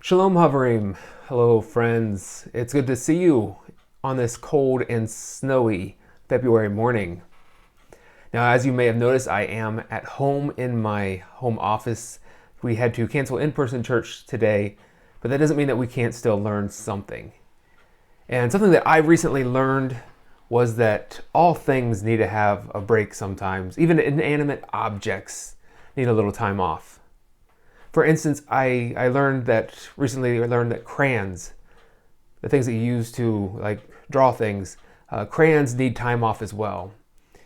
Shalom Haverim. Hello friends. It's good to see you on this cold and snowy February morning. Now, as you may have noticed, I am at home in my home office. We had to cancel in-person church today, but that doesn't mean that we can't still learn something. And something that I recently learned was that all things need to have a break sometimes. Even inanimate objects need a little time off. For instance, I learned that crayons, the things that you use to draw things, crayons need time off as well.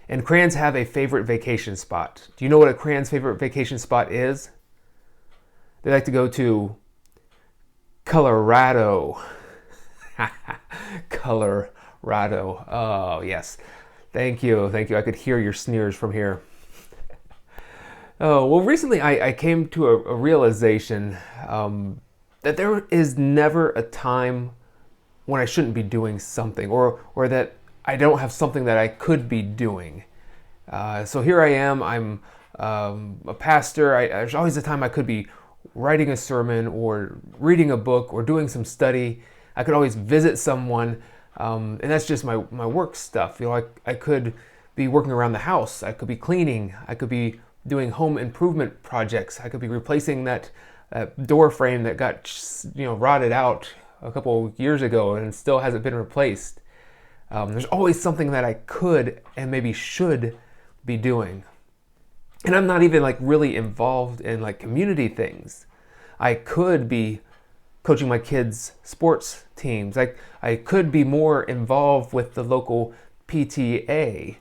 And crayons have a favorite vacation spot. Do you know what a crayon's favorite vacation spot is? They like to go to Colorado. Colorado. Oh, yes. Thank you. I could hear your sneers from here. Oh, well, recently I came to a realization that there is never a time when I shouldn't be doing something, or that I don't have something that I could be doing. So here I am, I'm a pastor. There's always a time I could be writing a sermon or reading a book or doing some study. I could always visit someone, and that's just my work stuff. I could be working around the house. I could be cleaning. I could be doing home improvement projects. I could be replacing that door frame that got rotted out a couple years ago and still hasn't been replaced. There's always something that I could and maybe should be doing. And I'm not even really involved in community things. I could be coaching my kids' sports teams. I could be more involved with the local PTA.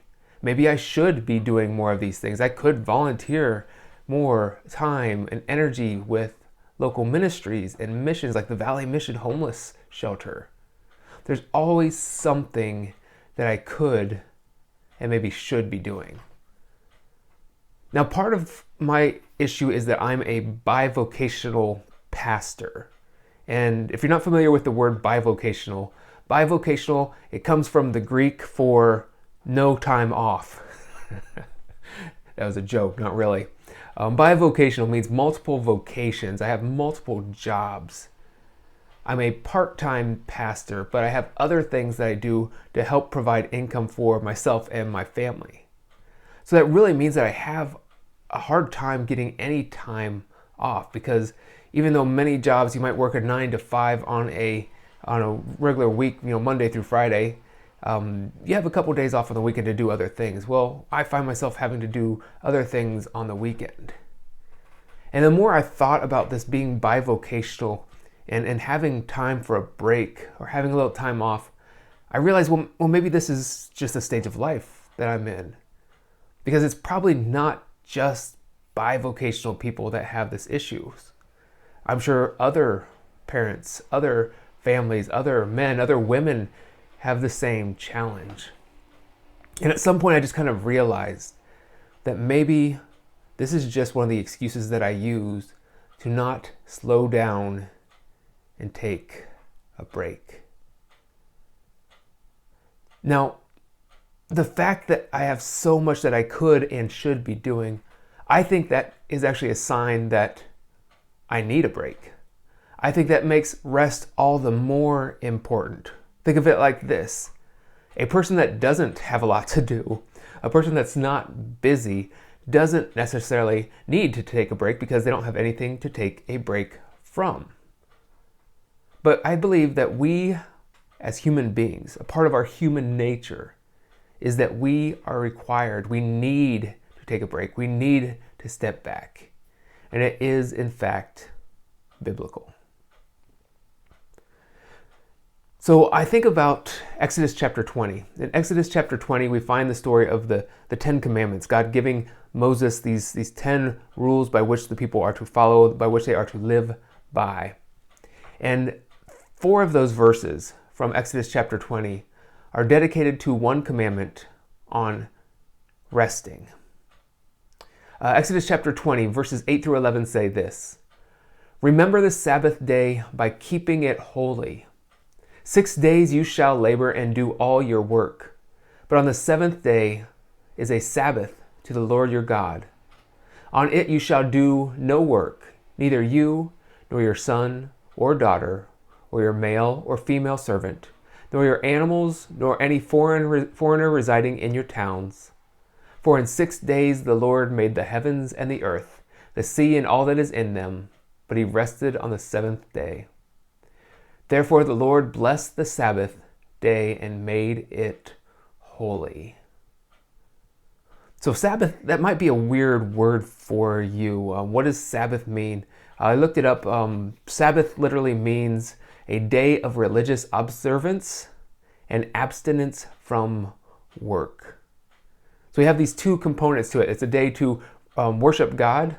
Maybe I should be doing more of these things. I could volunteer more time and energy with local ministries and missions like the Valley Mission Homeless Shelter. There's always something that I could and maybe should be doing. Now, part of my issue is that I'm a bivocational pastor. And if you're not familiar with the word bivocational, it comes from the Greek for no time off. That was a joke, not really. Bivocational means multiple vocations. I have multiple jobs. I'm a part-time pastor, but I have other things that I do to help provide income for myself and my family. So that really means that I have a hard time getting any time off, because even though many jobs you might work a 9 to 5 on a regular week, Monday through Friday, you have a couple days off on the weekend to do other things. Well, I find myself having to do other things on the weekend. And the more I thought about this being bivocational and having time for a break or having a little time off, I realized, well, maybe this is just a stage of life that I'm in. Because it's probably not just bivocational people that have this issue. I'm sure other parents, other families, other men, other women have the same challenge. And at some point I just kind of realized that maybe this is just one of the excuses that I use to not slow down and take a break. Now, the fact that I have so much that I could and should be doing, I think that is actually a sign that I need a break. I think that makes rest all the more important. Think of it like this. A person that doesn't have a lot to do, a person that's not busy, doesn't necessarily need to take a break because they don't have anything to take a break from. But I believe that we, as human beings, a part of our human nature, is that we are required, we need to take a break, we need to step back. And it is, in fact, biblical. So I think about Exodus chapter 20. In Exodus chapter 20, we find the story of the 10 commandments, God giving Moses these 10 rules by which the people are to follow, by which they are to live by. And 4 of those verses from Exodus chapter 20 are dedicated to one commandment on resting. Exodus chapter 20, verses 8 through 11 say this: "Remember the Sabbath day by keeping it holy. 6 days you shall labor and do all your work. But on the 7th day is a Sabbath to the Lord your God. On it you shall do no work, neither you, nor your son, or daughter, or your male or female servant, nor your animals, nor any foreigner residing in your towns. For in 6 days the Lord made the heavens and the earth, the sea and all that is in them, but he rested on the seventh day. Therefore the Lord blessed the Sabbath day and made it holy. So Sabbath, that might be a weird word for you. What does Sabbath mean? I looked it up. Sabbath literally means a day of religious observance and abstinence from work. So we have these two components to it. It's a day to worship God,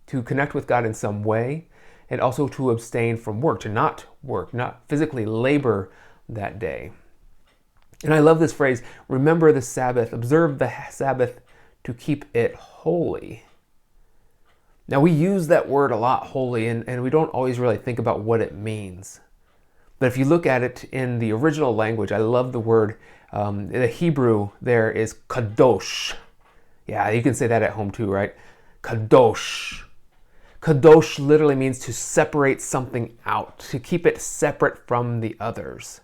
to connect with God in some way, and also to abstain from work, to not work, not physically labor that day. And I love this phrase, remember the Sabbath, observe the Sabbath to keep it holy. Now we use that word a lot, holy, and we don't always really think about what it means. But if you look at it in the original language, I love the word, the Hebrew there is kadosh. Yeah, you can say that at home too, right? Kadosh. Kadosh literally means to separate something out, to keep it separate from the others.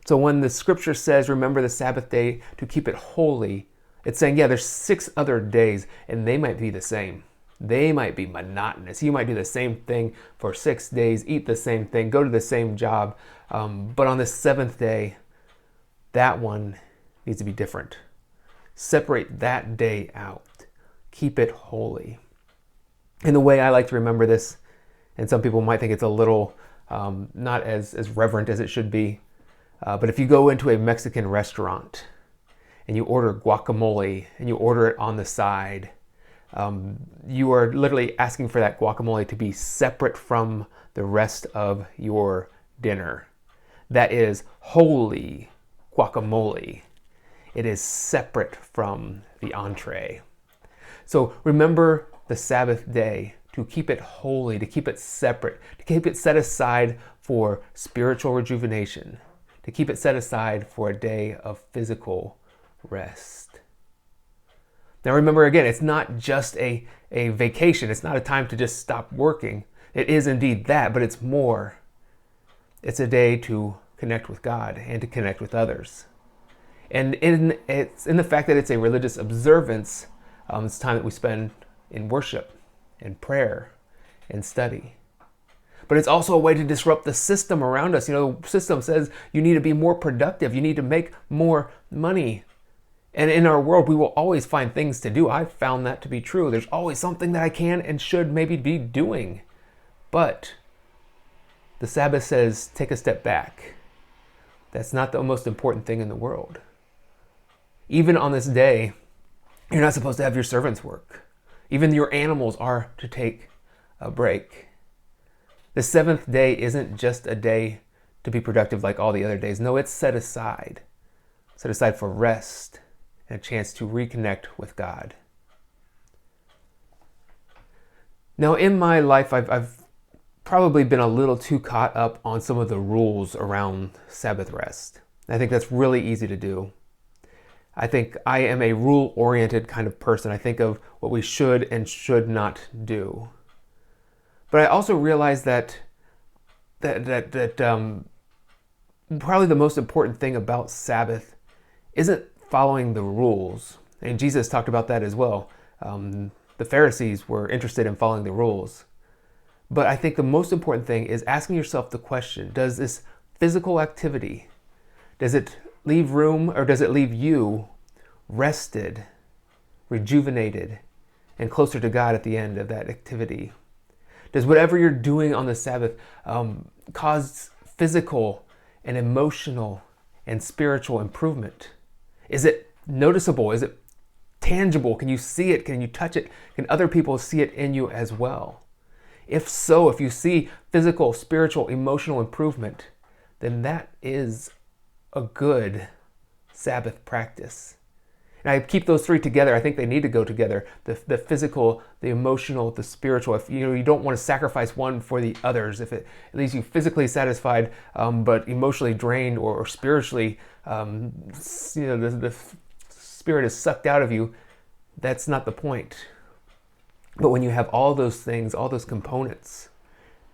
So when the scripture says, remember the Sabbath day to keep it holy, it's saying, yeah, there's 6 other days and they might be the same. They might be monotonous. You might do the same thing for 6 days, eat the same thing, go to the same job. But on the 7th day, that one needs to be different. Separate that day out. Keep it holy. And the way I like to remember this, and some people might think it's a little not as reverent as it should be, but if you go into a Mexican restaurant and you order guacamole and you order it on the side, you are literally asking for that guacamole to be separate from the rest of your dinner. That is holy guacamole. It is separate from the entree. So remember the Sabbath day to keep it holy, to keep it separate, to keep it set aside for spiritual rejuvenation, to keep it set aside for a day of physical rest. Now remember again, it's not just a vacation. It's not a time to just stop working. It is indeed that, but it's more. It's a day to connect with God and to connect with others. And it's in the fact that it's a religious observance, it's time that we spend in worship, in prayer, in study. But it's also a way to disrupt the system around us. You know, the system says you need to be more productive, you need to make more money. And in our world, we will always find things to do. I've found that to be true. There's always something that I can and should maybe be doing. But the Sabbath says, take a step back. That's not the most important thing in the world. Even on this day, you're not supposed to have your servants work. Even your animals are to take a break. The 7th day isn't just a day to be productive like all the other days. No, it's set aside. Set aside for rest and a chance to reconnect with God. Now, in my life, I've probably been a little too caught up on some of the rules around Sabbath rest. I think that's really easy to do. I think I am a rule-oriented kind of person. I think of what we should and should not do. But I also realize that probably the most important thing about Sabbath isn't following the rules. And Jesus talked about that as well. The Pharisees were interested in following the rules. But I think the most important thing is asking yourself the question, does this physical activity, does it leave room or does it leave you rested, rejuvenated, and closer to God at the end of that activity? Does whatever you're doing on the Sabbath cause physical and emotional and spiritual improvement? Is it noticeable? Is it tangible? Can you see it? Can you touch it? Can other people see it in you as well? If so, if you see physical, spiritual, emotional improvement, then that is a good Sabbath practice. And I keep those three together. I think they need to go together. The physical, the emotional, the spiritual. If you don't want to sacrifice one for the others, if it leaves you physically satisfied but emotionally drained or spiritually, the spirit is sucked out of you, that's not the point. But when you have all those things, all those components,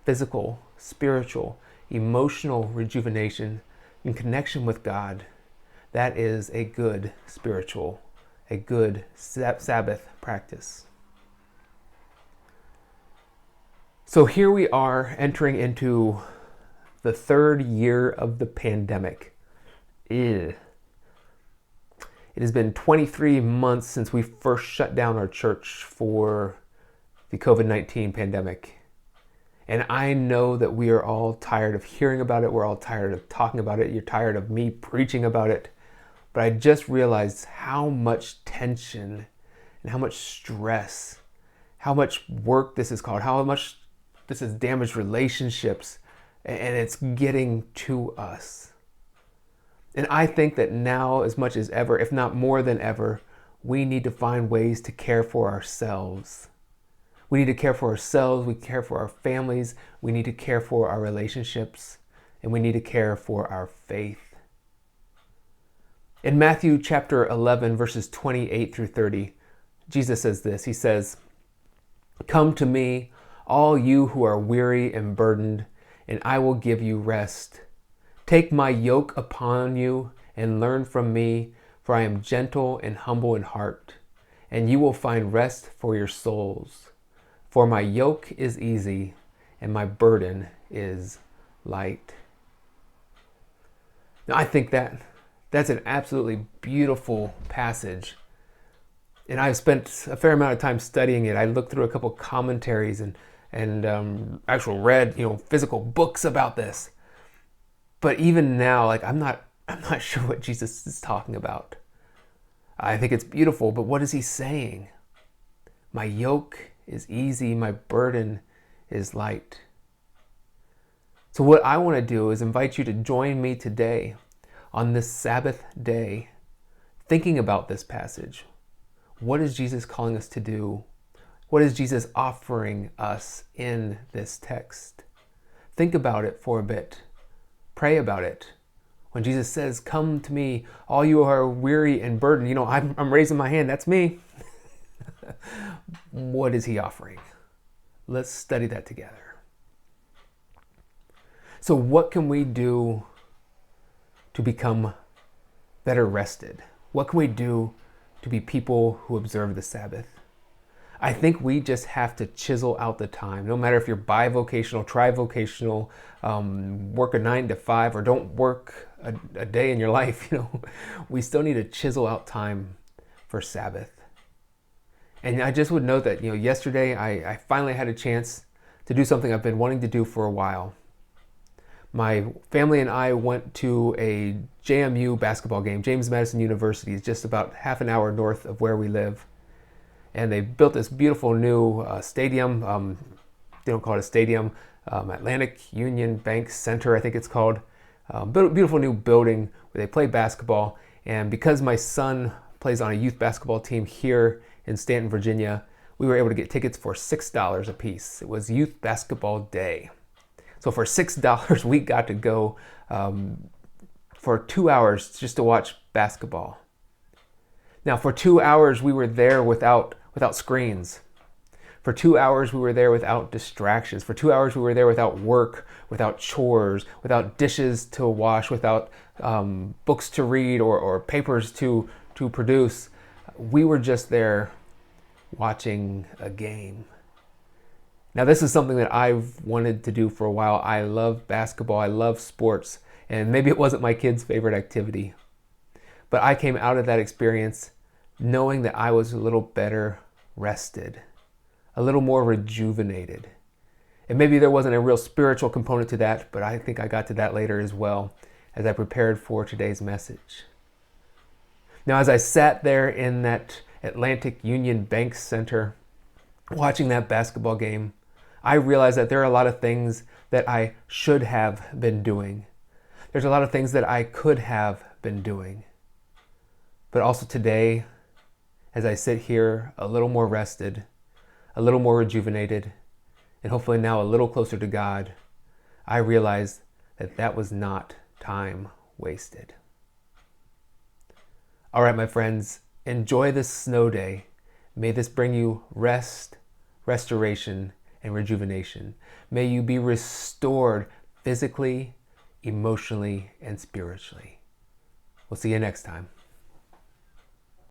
physical, spiritual, emotional rejuvenation in connection with God, that is a good spiritual, a good Sabbath practice. So here we are entering into the third year of the pandemic. Ew. It has been 23 months since we first shut down our church for the COVID-19 pandemic. And I know that we are all tired of hearing about it. We're all tired of talking about it. You're tired of me preaching about it. But I just realized how much tension and how much stress, how much work this has caused, how much this has damaged relationships, and it's getting to us. And I think that now, as much as ever, if not more than ever, we need to find ways to care for ourselves. We need to care for ourselves, we care for our families, we need to care for our relationships, and we need to care for our faith. In Matthew chapter 11, verses 28 through 30, Jesus says this. He says, "Come to me, all you who are weary and burdened, and I will give you rest. Take my yoke upon you and learn from me, for I am gentle and humble in heart, and you will find rest for your souls. For my yoke is easy and my burden is light." Now, I think that's an absolutely beautiful passage. And I've spent a fair amount of time studying it. I looked through a couple commentaries and actual read, physical books about this. But even now, I'm not sure what Jesus is talking about. I think it's beautiful, but what is he saying? My yoke is easy, my burden is light. So what I want to do is invite you to join me today on this Sabbath day, thinking about this passage. What is Jesus calling us to do? What is Jesus offering us in this text? Think about it for a bit. Pray about it. When Jesus says, "Come to me, all you who are weary and burdened," I'm raising my hand, that's me. What is he offering? Let's study that together. So what can we do to become better rested? What can we do to be people who observe the Sabbath? I think we just have to chisel out the time. No matter if you're bivocational, trivocational, work a 9 to 5, or don't work a day in your life, we still need to chisel out time for Sabbath. And I just would note that, yesterday I finally had a chance to do something I've been wanting to do for a while. My family and I went to a JMU basketball game. James Madison University is just about half an hour north of where we live. And they built this beautiful new stadium. They don't call it a stadium. Atlantic Union Bank Center, I think it's called. Beautiful new building where they play basketball. And because my son plays on a youth basketball team here in Stanton, Virginia, we were able to get tickets for $6 a piece. It was Youth Basketball Day. So for $6, we got to go for 2 hours just to watch basketball. Now, for 2 hours, we were there without screens. For 2 hours, we were there without distractions. For 2 hours, we were there without work, without chores, without dishes to wash, without books to read or papers to produce. We were just there watching a game. Now, this is something that I've wanted to do for a while. I love basketball. I love sports. And maybe it wasn't my kid's favorite activity. But I came out of that experience knowing that I was a little better rested, a little more rejuvenated. And maybe there wasn't a real spiritual component to that, but I think I got to that later as well as I prepared for today's message. Now, as I sat there in that Atlantic Union Bank Center watching that basketball game, I realized that there are a lot of things that I should have been doing. There's a lot of things that I could have been doing. But also today, as I sit here a little more rested, a little more rejuvenated, and hopefully now a little closer to God, I realize that that was not time wasted. All right, my friends, enjoy this snow day. May this bring you rest, restoration, and rejuvenation. May you be restored physically, emotionally, and spiritually. We'll see you next time.